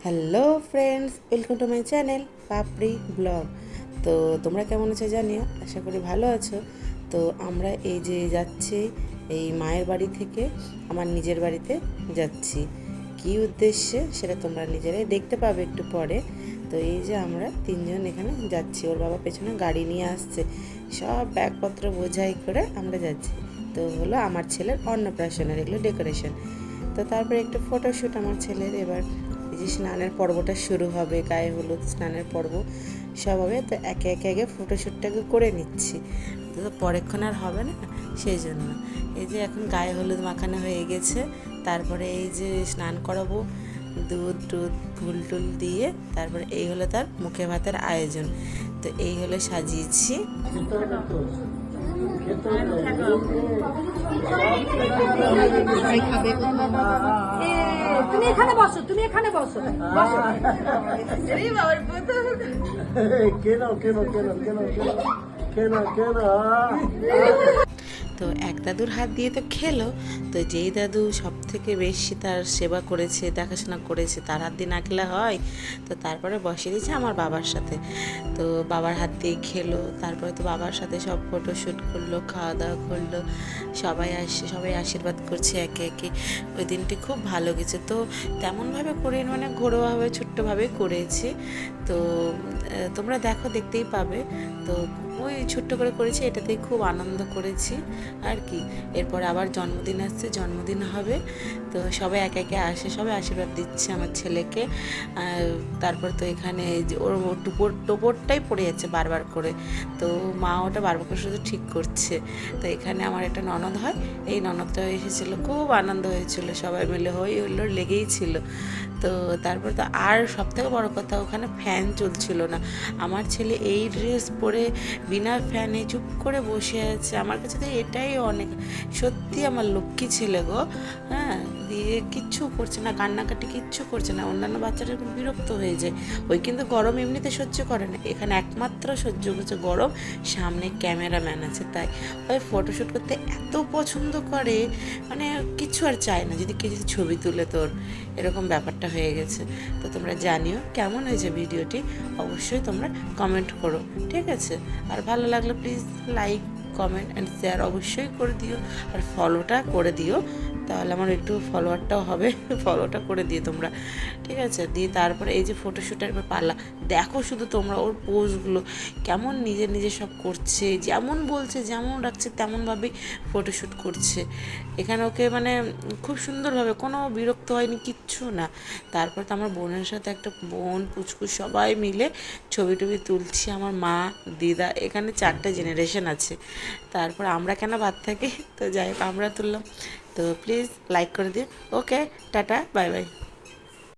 Hello friends, welcome to my channel Papri blog. তো তোমরা কেমন আছো জানিও, আশা করি ভালো আছো। তো আমরা এই যে যাচ্ছি এই মায়ের বাড়ি থেকে আমার নিজের বাড়িতে যাচ্ছি। কী উদ্দেশ্যে সেটা তোমরা নিজেরাই দেখতে পাবে একটু পরে। তো এই যে আমরা তিনজন এখানে যাচ্ছি, ওর বাবা পেছনে গাড়ি নিয়ে আসছে, সব ব্যাগপত্র বোঝাই করে আমরা যাচ্ছি। তো হলো আমার ছেলের অন্নপ্রাশনের এগুলো ডেকোরেশন। তো তারপরে একটু ফটোশ্যুট আমার ছেলের। এবার এই যে স্নানের পর্বটা শুরু হবে, গায়ে হলুদ স্নানের পর্ব সব হবে। তো একে একে আগে ফটোশ্যুটটাকে করে নিচ্ছি, তো পরেক্ষণ আর হবে না, সেই জন্য এই যে এখন গায়ে হলুদ মাখানো হয়ে গেছে। তারপরে এই যে স্নান করাবো দুধ টুধ ফুল টুল দিয়ে। তারপরে এই হলো তার মুখে ভাতের আয়োজন। তো এই হলো সাজিয়েছি। তুমি এখানে বসো, তুমি এখানে বসো, বসো। কেন কেন কেন কেন কেন কেন তো এক দাদুর হাত দিয়ে তো খেলো। তো যেই দাদু সব থেকে বেশি তার সেবা করেছে, দেখাশোনা করেছে, তার হাত দিয়ে না খেলে হয়। তো তারপরে বসিয়ে দিয়েছে আমার বাবার সাথে। তো বাবার হাত দিয়ে খেলো। তারপরে তো বাবার সাথে সব ফটোশ্যুট করলো, খাওয়া দাওয়া করলো, সবাই আশীর্বাদ করছে একে একে। ওই দিনটি খুব ভালো গেছে। তো তেমনভাবে করে মানে ঘরোয়াভাবে ছোট্টভাবে করেছি। তো তোমরা দেখতেই পাবে। তো ওই ছোট্ট করে করেছি, এটাতেই খুব আনন্দ করেছি আর কি। এরপর আবার জন্মদিন আসছে, জন্মদিন হবে। তো সবাই একে একে আসে, সবাই আশীর্বাদ দিচ্ছে আমার ছেলেকে। তারপর তো এখানে ওর টোপরটাই পড়ে যাচ্ছে বারবার করে। তো মা ওটা বারবার করে শুধু ঠিক করছে। তো এখানে আমার একটা ননদ হয়, এই ননদটা এসেছিলো, খুব আনন্দ হয়েছিল, সবাই মিলে হই হুল্লোড় লেগেই ছিল। তো তারপর তো আর সবথেকে বড় কথা, ওখানে ফ্যান চলছিল না। আমার ছেলে এই ড্রেস পরে বিনা ফ্যানে চুপ করে বসে আছে। আমার কাছে তো এটাই অনেক, সত্যি আমার লক্ষ্মী ছেলে গো। হ্যাঁ, দিয়ে কিচ্ছু করছে না, কান্নাকাটি কিচ্ছু করছে না। অন্যান্য বাচ্চারা খুব বিরক্ত হয়ে যায়। ওই কিন্তু গরম এমনিতে সহ্য করে না, এখানে একমাত্র সহ্য করছে গরম। সামনে ক্যামেরাম্যান আছে তাই ওই ফটোশ্যুট করতে এত পছন্দ করে, মানে কিচ্ছু আর চায় না যদি কেউ যদি ছবি তুলে তোর, এরকম ব্যাপারটা হয়ে গেছে। তো তোমরা জানিও কেমন হয়েছে ভিডিওটি, অবশ্যই তোমরা কমেন্ট করো, ঠিক আছে? আর ভালো লাগলে please like comment and share অবশ্যই করে দিও। আর ফলোটা করে দিও, তাহলে আমার একটু ফলোয়ারটাও হবে। ফলোটা করে দিও তোমরা, ঠিক আছে? দিয়ে তারপরে এই যে ফটোশ্যুটের পালা দেখো শুধু তোমরা, ওর পোজগুলো কেমন নিজে নিজে সব করছে, যেমন বলছে যেমন রাখছে তেমনভাবেই ফটোশ্যুট করছে। এখানে ওকে মানে খুব সুন্দরভাবে, কোনো বিরক্ত হয়নি, কিচ্ছু না। তারপর তো আমার বোনের সাথে একটা বোন পুচকু সবাই মিলে ছবি টবি তুলছি। আমার মা দিদা, এখানে 4টা জেনারেশন আছে। তারপর আমরা কেন বাদ থাকি, তো যাই হোক আমরা তুললাম। তো প্লিজ লাইক করে দিন। ওকে, টাটা, বাই বাই।